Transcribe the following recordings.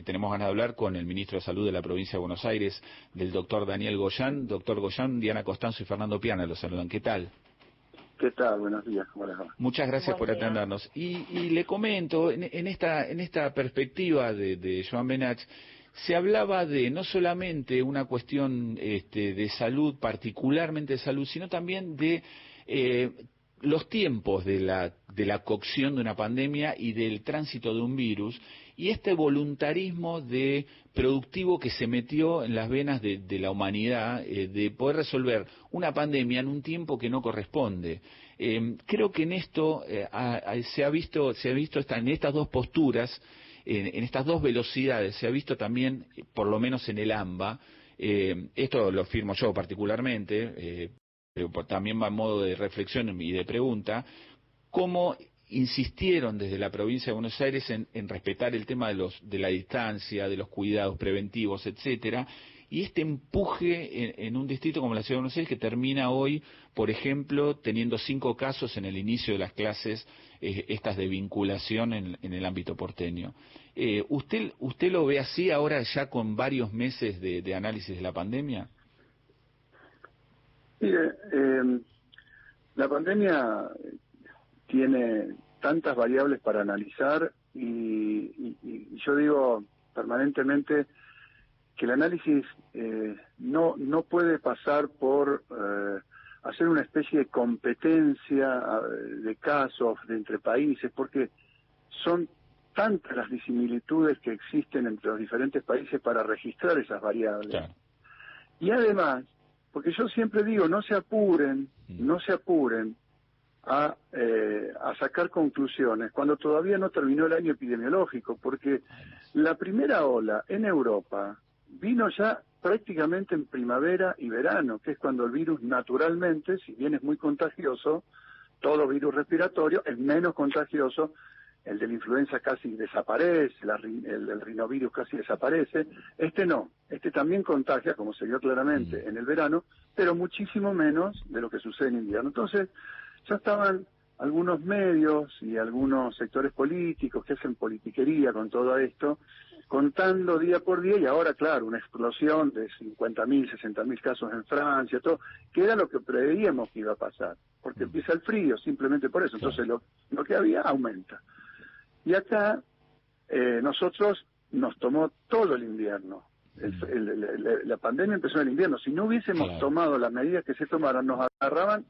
tenemos ganas de hablar con el ministro de Salud de la provincia de Buenos Aires, del doctor Daniel Goyan. Doctor Goyan, Diana Costanzo y Fernando Piana los saludan. ¿Qué tal? ¿Qué tal? Buenos días, ¿cómo les va? Muchas gracias por atendernos. Y le comento, en esta perspectiva de Joan Benach, se hablaba de no solamente una cuestión de salud, particularmente de salud, sino también de los tiempos de la cocción de una pandemia y del tránsito de un virus, y este voluntarismo productivo que se metió en las venas de la humanidad, de poder resolver una pandemia en un tiempo que no corresponde. Creo que en esto se ha visto en estas dos posturas, en estas dos velocidades, se ha visto también, por lo menos en el AMBA, esto lo firmo yo particularmente, pero también va a modo de reflexión y de pregunta, cómo insistieron desde la provincia de Buenos Aires en respetar el tema de la distancia, de los cuidados preventivos, etcétera, y este empuje en un distrito como la Ciudad de Buenos Aires, que termina hoy, por ejemplo, teniendo 5 casos en el inicio de las clases, estas de vinculación en el ámbito porteño. ¿Usted lo ve así ahora ya con varios meses de análisis de la pandemia? Mire, la pandemia tiene tantas variables para analizar y yo digo permanentemente que el análisis no puede pasar por hacer una especie de competencia de casos entre países, porque son tantas las disimilitudes que existen entre los diferentes países para registrar esas variables. Claro. Y además, porque yo siempre digo, no se apuren a sacar conclusiones cuando todavía no terminó el año epidemiológico, porque la primera ola en Europa vino ya prácticamente en primavera y verano, que es cuando el virus naturalmente, si bien es muy contagioso, todo virus respiratorio es menos contagioso. El de la influenza casi desaparece, el rinovirus casi desaparece. Este no, este también contagia, como se vio claramente en el verano, pero muchísimo menos de lo que sucede en invierno. Entonces, ya estaban algunos medios y algunos sectores políticos que hacen politiquería con todo esto, contando día por día, y ahora, claro, una explosión de 50.000, 60.000 casos en Francia, todo, que era lo que preveíamos que iba a pasar, porque empieza el frío, simplemente por eso. Entonces, lo que había aumenta. Y acá nosotros nos tomó todo el invierno. La pandemia empezó en el invierno. Si no hubiésemos tomado las medidas que se tomaron, nos agarraban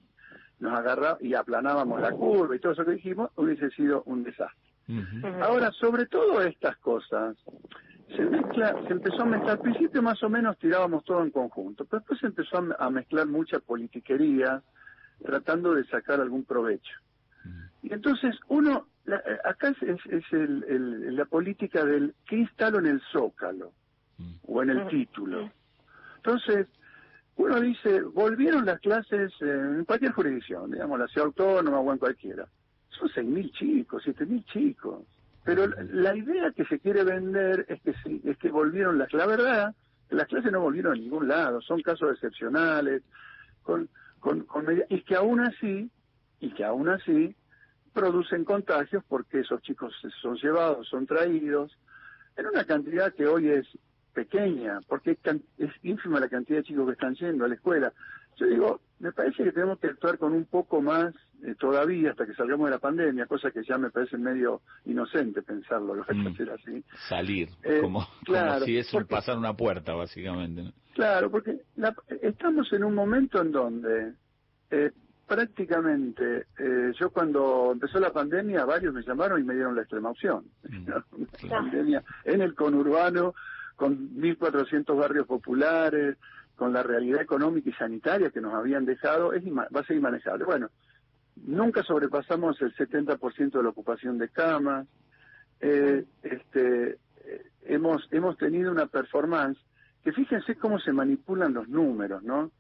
y aplanábamos la curva y todo eso que dijimos, hubiese sido un desastre. Ahora, sobre todo estas cosas, se empezó a mezclar. Al principio más o menos tirábamos todo en conjunto, pero después se empezó a mezclar mucha politiquería, tratando de sacar algún provecho. Y entonces acá es la política del ¿qué instalo en el Zócalo? O en el título. Entonces, uno dice, volvieron las clases en cualquier jurisdicción, digamos, la ciudad autónoma o en cualquiera. Son 6.000 chicos, 7.000 chicos. Pero la idea que se quiere vender es que volvieron la verdad, las clases no volvieron a ningún lado, son casos excepcionales, y que aún así producen contagios porque esos chicos son llevados, son traídos, en una cantidad que hoy es pequeña, porque es ínfima la cantidad de chicos que están yendo a la escuela. Yo digo, me parece que tenemos que actuar con un poco más todavía hasta que salgamos de la pandemia, cosa que ya me parece medio inocente pensarlo, lo que hay que hacer así. Salir, como si es pasar una puerta, básicamente, ¿no? Claro, porque estamos en un momento en donde prácticamente, yo cuando empezó la pandemia, varios me llamaron y me dieron la extrema opción. La pandemia en el conurbano, con 1.400 barrios populares, con la realidad económica y sanitaria que nos habían dejado, va a ser inmanejable. Bueno, nunca sobrepasamos el 70% de la ocupación de camas. Hemos tenido una performance que fíjense cómo se manipulan los números, ¿no?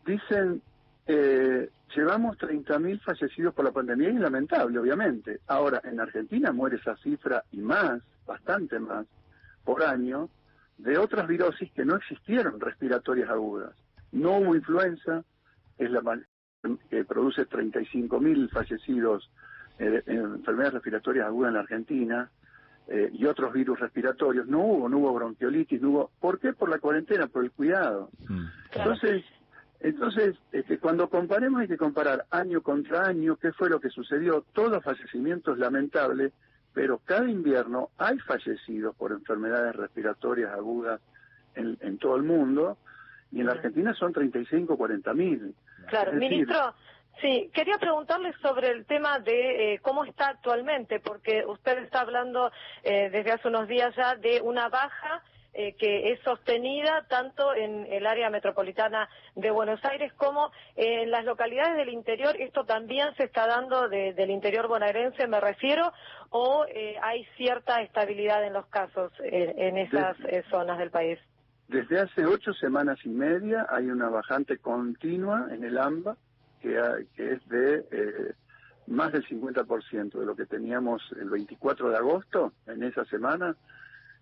Dicen, llevamos 30.000 fallecidos por la pandemia, y es lamentable, obviamente. Ahora, en Argentina muere esa cifra y más, bastante más, por año, de otras virosis que no existieron respiratorias agudas. No hubo influenza, que produce 35.000 fallecidos en enfermedades respiratorias agudas en la Argentina. y otros virus respiratorios. No hubo bronquiolitis, no hubo. ¿Por qué? Por la cuarentena, por el cuidado. Claro. Entonces, cuando comparemos hay que comparar año contra año, qué fue lo que sucedió. Todos fallecimientos lamentables, pero cada invierno hay fallecidos por enfermedades respiratorias agudas en todo el mundo, y en la Argentina son 35, 40.000. Claro, ministro, sí, quería preguntarle sobre el tema de cómo está actualmente, porque usted está hablando desde hace unos días ya de una baja que es sostenida tanto en el área metropolitana de Buenos Aires como en las localidades del interior. ¿Esto también se está dando del interior bonaerense, me refiero, o hay cierta estabilidad en los casos en esas zonas del país? Desde hace 8 semanas y media hay una bajante continua en el AMBA, que es de más del 50% de lo que teníamos el 24 de agosto. En esa semana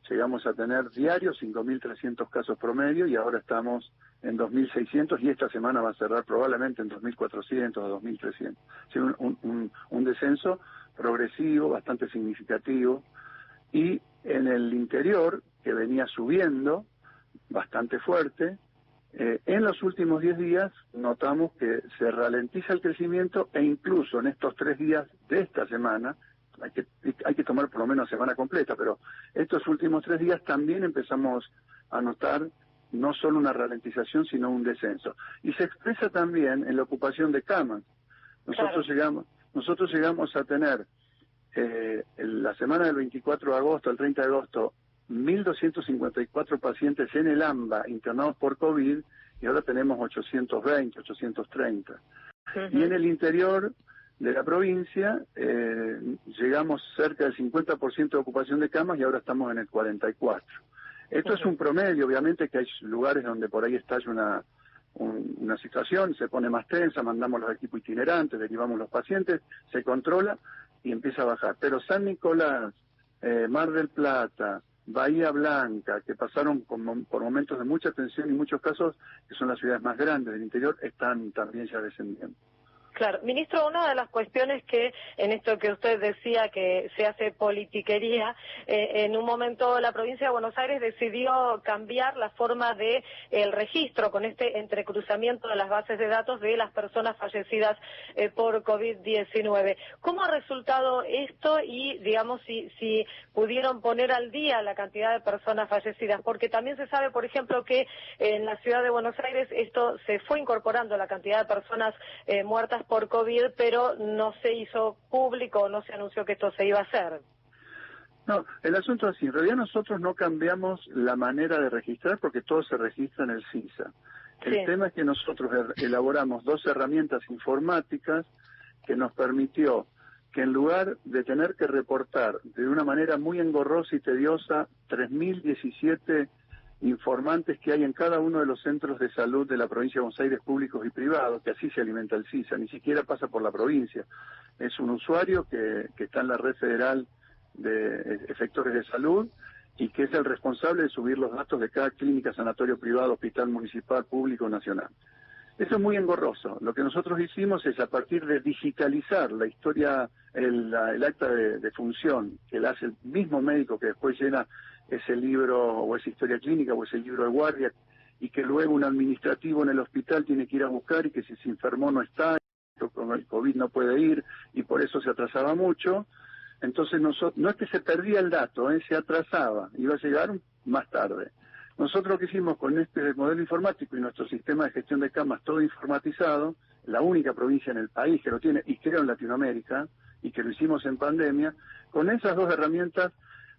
llegamos a tener diarios 5.300 casos promedio, y ahora estamos en 2.600, y esta semana va a cerrar probablemente en 2.400 o 2.300. Sí, un descenso progresivo, bastante significativo. Y en el interior, que venía subiendo bastante fuerte, en los últimos 10 días notamos que se ralentiza el crecimiento, e incluso en estos 3 días de esta semana, hay que tomar por lo menos semana completa, pero estos últimos 3 días también empezamos a notar no solo una ralentización, sino un descenso. Y se expresa también en la ocupación de camas. Nosotros llegamos a tener en la semana del 24 de agosto al 30 de agosto 1.254 pacientes en el AMBA internados por COVID, y ahora tenemos 820, 830. Y en el interior de la provincia llegamos cerca del 50% de ocupación de camas, y ahora estamos en el 44%. Esto es un promedio, obviamente que hay lugares donde por ahí estalla una situación, se pone más tensa, mandamos los equipos itinerantes, derivamos los pacientes, se controla y empieza a bajar. Pero San Nicolás, Mar del Plata, Bahía Blanca, que pasaron por momentos de mucha tensión y muchos casos, que son las ciudades más grandes del interior, están también ya descendiendo. Claro, ministro, una de las cuestiones que en esto que usted decía que se hace politiquería, en un momento la provincia de Buenos Aires decidió cambiar la forma de el registro con este entrecruzamiento de las bases de datos de las personas fallecidas por COVID-19. ¿Cómo ha resultado esto y, digamos, si pudieron poner al día la cantidad de personas fallecidas? Porque también se sabe, por ejemplo, que en la ciudad de Buenos Aires esto se fue incorporando la cantidad de personas muertas por COVID, pero no se hizo público, no se anunció que esto se iba a hacer. No, el asunto es así. En realidad nosotros no cambiamos la manera de registrar, porque todo se registra en el CISA. El tema es que nosotros elaboramos 2 herramientas informáticas que nos permitió que, en lugar de tener que reportar de una manera muy engorrosa y tediosa 3.017 informantes que hay en cada uno de los centros de salud de la provincia de Buenos Aires, públicos y privados, que así se alimenta el CISA, ni siquiera pasa por la provincia. Es un usuario que está en la red federal de efectores de salud, y que es el responsable de subir los datos de cada clínica, sanatorio privado, hospital municipal, público, nacional. Eso es muy engorroso. Lo que nosotros hicimos es, a partir de digitalizar la historia, el acta de función, que la hace el mismo médico que después llena ese libro o esa historia clínica o ese libro de guardia, y que luego un administrativo en el hospital tiene que ir a buscar, y que si se enfermó no está, con el COVID no puede ir, y por eso se atrasaba mucho. Entonces no es que se perdía el dato, se atrasaba, iba a llegar más tarde. Nosotros lo que hicimos con este modelo informático y nuestro sistema de gestión de camas todo informatizado, la única provincia en el país que lo tiene, y creo en Latinoamérica, y que lo hicimos en pandemia, con esas 2 herramientas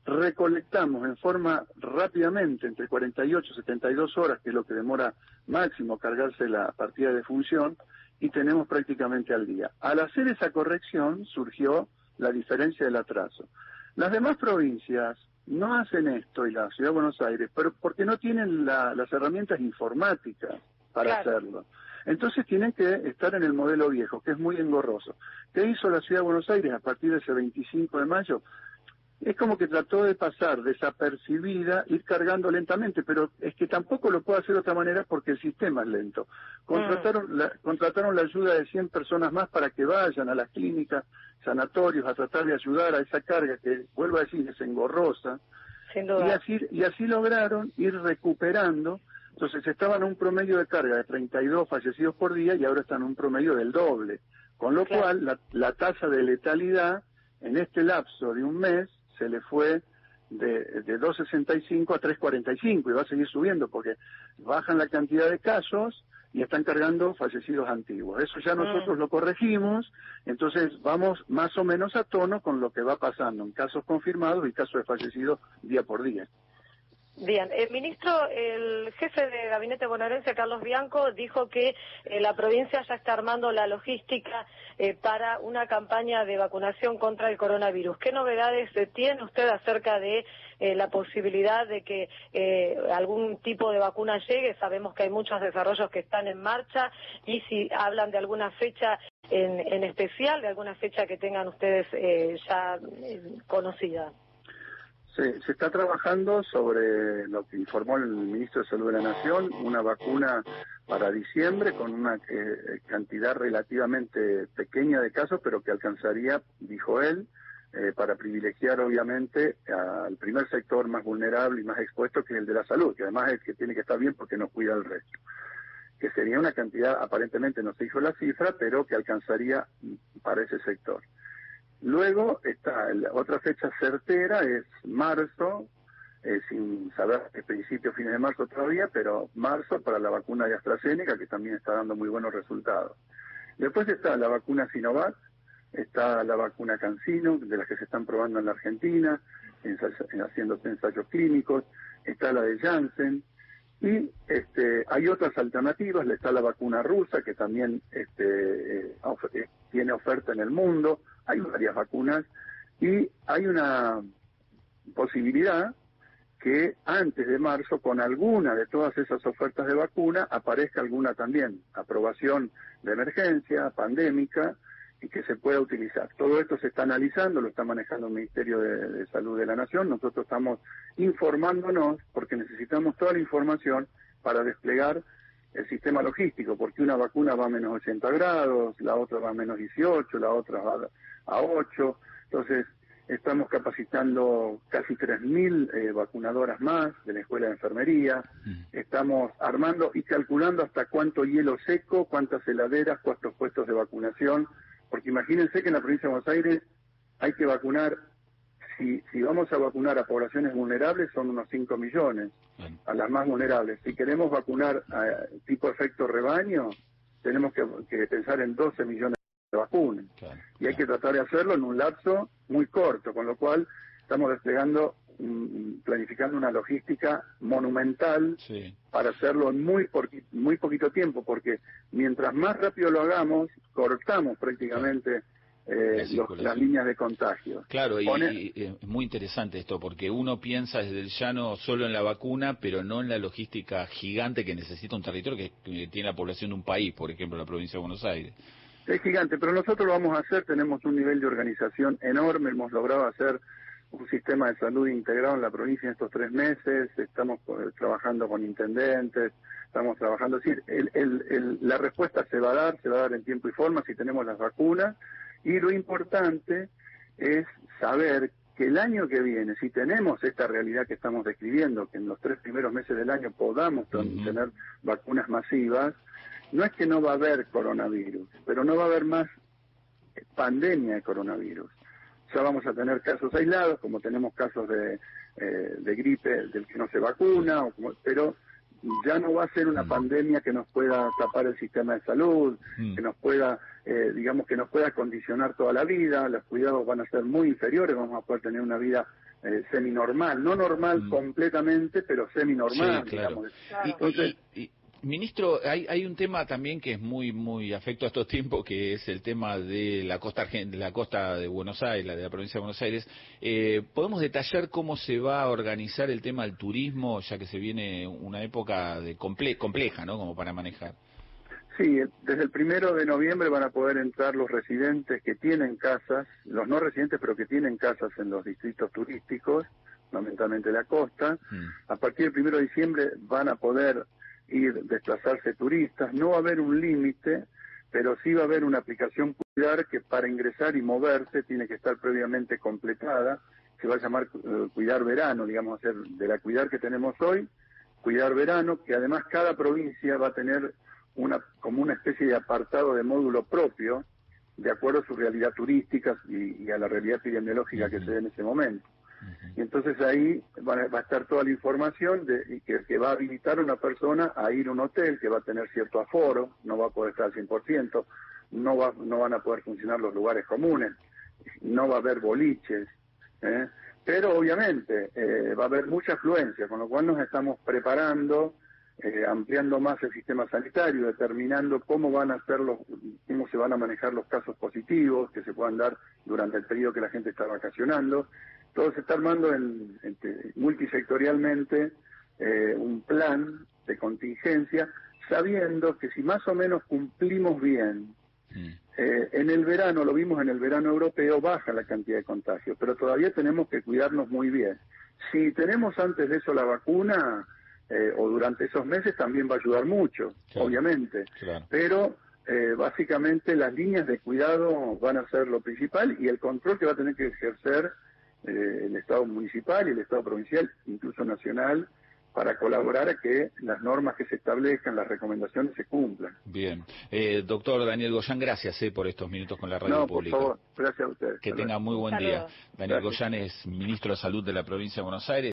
recolectamos en forma rápidamente, entre 48 y 72 horas, que es lo que demora máximo cargarse la partida de función, y tenemos prácticamente al día. Al hacer esa corrección surgió la diferencia del atraso. Las demás provincias no hacen esto, y la Ciudad de Buenos Aires, pero porque no tienen las herramientas informáticas para hacerlo. Entonces tienen que estar en el modelo viejo, que es muy engorroso. ¿Qué hizo la Ciudad de Buenos Aires a partir de ese 25 de mayo? es como que trató de pasar desapercibida, ir cargando lentamente, pero es que tampoco lo puede hacer de otra manera porque el sistema es lento. Contrataron la ayuda de 100 personas más para que vayan a las clínicas, sanatorios, a tratar de ayudar a esa carga que, vuelvo a decir, es engorrosa. Sin duda. Y así lograron ir recuperando. Entonces estaban a un promedio de carga de 32 fallecidos por día y ahora están a un promedio del doble. Con lo cual, la tasa de letalidad en este lapso de un mes se le fue de 2,65 a 3,45 y va a seguir subiendo porque bajan la cantidad de casos y están cargando fallecidos antiguos. Eso ya nosotros lo corregimos, entonces vamos más o menos a tono con lo que va pasando en casos confirmados y casos de fallecidos día por día. Bien, ministro, el jefe de gabinete bonaerense, Carlos Bianco, dijo que la provincia ya está armando la logística para una campaña de vacunación contra el coronavirus. ¿Qué novedades tiene usted acerca de la posibilidad de que algún tipo de vacuna llegue? Sabemos que hay muchos desarrollos que están en marcha y si hablan de alguna fecha en especial, de alguna fecha que tengan ustedes ya conocida. Se está trabajando sobre lo que informó el ministro de Salud de la Nación, una vacuna para diciembre con una cantidad relativamente pequeña de casos, pero que alcanzaría, dijo él, para privilegiar obviamente al primer sector más vulnerable y más expuesto, que es el de la salud, que además es el que tiene que estar bien porque nos cuida el resto. Que sería una cantidad, aparentemente no se dijo la cifra, pero que alcanzaría para ese sector. Luego está la otra fecha certera, es marzo, sin saber el principio o fines de marzo todavía, pero marzo para la vacuna de AstraZeneca, que también está dando muy buenos resultados. Después está la vacuna Sinovac, está la vacuna CanSino, de las que se están probando en la Argentina, haciéndose ensayos clínicos, está la de Janssen, y hay otras alternativas, está la vacuna rusa, que también tiene oferta en el mundo, hay varias vacunas, y hay una posibilidad que antes de marzo, con alguna de todas esas ofertas de vacuna, aparezca alguna también, aprobación de emergencia, pandémica, y que se pueda utilizar. Todo esto se está analizando, lo está manejando el Ministerio de Salud de la Nación, nosotros estamos informándonos porque necesitamos toda la información para desplegar el sistema logístico, porque una vacuna va a menos 80 grados, la otra va a menos 18, la otra va a 8, entonces estamos capacitando casi 3.000 vacunadoras más de la Escuela de Enfermería, estamos armando y calculando hasta cuánto hielo seco, cuántas heladeras, cuántos puestos de vacunación, porque imagínense que en la provincia de Buenos Aires hay que vacunar, si vamos a vacunar a poblaciones vulnerables son unos 5 millones, a las más vulnerables. Si queremos vacunar tipo efecto rebaño, tenemos que pensar en 12 millones de vacunas. Y hay que tratar de hacerlo en un lapso muy corto, con lo cual estamos desplegando, planificando una logística monumental para hacerlo en muy poquito tiempo, porque mientras más rápido lo hagamos, cortamos prácticamente las líneas de contagio. Claro, y es muy interesante esto, porque uno piensa desde el llano solo en la vacuna, pero no en la logística gigante que necesita un territorio que tiene la población de un país, por ejemplo, la provincia de Buenos Aires. Es gigante, pero nosotros lo vamos a hacer, tenemos un nivel de organización enorme, hemos logrado hacer un sistema de salud integrado en la provincia en estos 3 meses, estamos trabajando con intendentes, estamos trabajando, es decir, la respuesta se va a dar en tiempo y forma si tenemos las vacunas, y lo importante es saber que el año que viene, si tenemos esta realidad que estamos describiendo, que en los 3 primeros meses del año podamos tener vacunas masivas, no es que no va a haber coronavirus, pero no va a haber más pandemia de coronavirus. Ya vamos a tener casos aislados, como tenemos casos de gripe del que no se vacuna, pero ya no va a ser una pandemia que nos pueda tapar el sistema de salud, que nos pueda, que nos pueda condicionar toda la vida, los cuidados van a ser muy inferiores, vamos a poder tener una vida seminormal, no normal completamente, pero seminormal, digamos. Entonces, Ministro, hay un tema también que es muy afecto a estos tiempos, que es el tema de la costa de Buenos Aires, de la provincia de Buenos Aires. ¿Podemos detallar cómo se va a organizar el tema del turismo, ya que se viene una época compleja, ¿no?, como para manejar? Sí, desde el 1 de noviembre van a poder entrar los residentes que tienen casas, los no residentes pero que tienen casas en los distritos turísticos, fundamentalmente la costa. A partir del 1 de diciembre van a poder desplazarse turistas. No va a haber un límite, pero sí va a haber una aplicación Cuidar que para ingresar y moverse tiene que estar previamente completada. Se va a llamar Cuidar Verano, digamos, hacer de la Cuidar que tenemos hoy, Cuidar Verano, que además cada provincia va a tener como una especie de apartado de módulo propio, de acuerdo a su realidad turística y a la realidad epidemiológica que se dé en ese momento. Y entonces ahí va a estar toda la información que va a habilitar a una persona a ir a un hotel que va a tener cierto aforo, no va a poder estar al 100%, no van a poder funcionar los lugares comunes, no va a haber boliches, pero obviamente va a haber mucha afluencia, con lo cual nos estamos preparando, ampliando más el sistema sanitario, determinando cómo se van a manejar los casos positivos que se puedan dar durante el periodo que la gente está vacacionando. Todo se está armando multisectorialmente un plan de contingencia, sabiendo que si más o menos cumplimos bien, en el verano, lo vimos en el verano europeo, baja la cantidad de contagios, pero todavía tenemos que cuidarnos muy bien. Si tenemos antes de eso la vacuna, o durante esos meses, también va a ayudar mucho, claro, obviamente. Claro. Pero básicamente las líneas de cuidado van a ser lo principal y el control que va a tener que ejercer el Estado municipal y el Estado provincial, incluso nacional, para colaborar a que las normas que se establezcan, las recomendaciones se cumplan. Bien. Doctor Daniel Goyán, gracias por estos minutos con la radio pública. Por favor, gracias a ustedes. Que tenga muy buen día. Daniel Goyán es ministro de Salud de la provincia de Buenos Aires.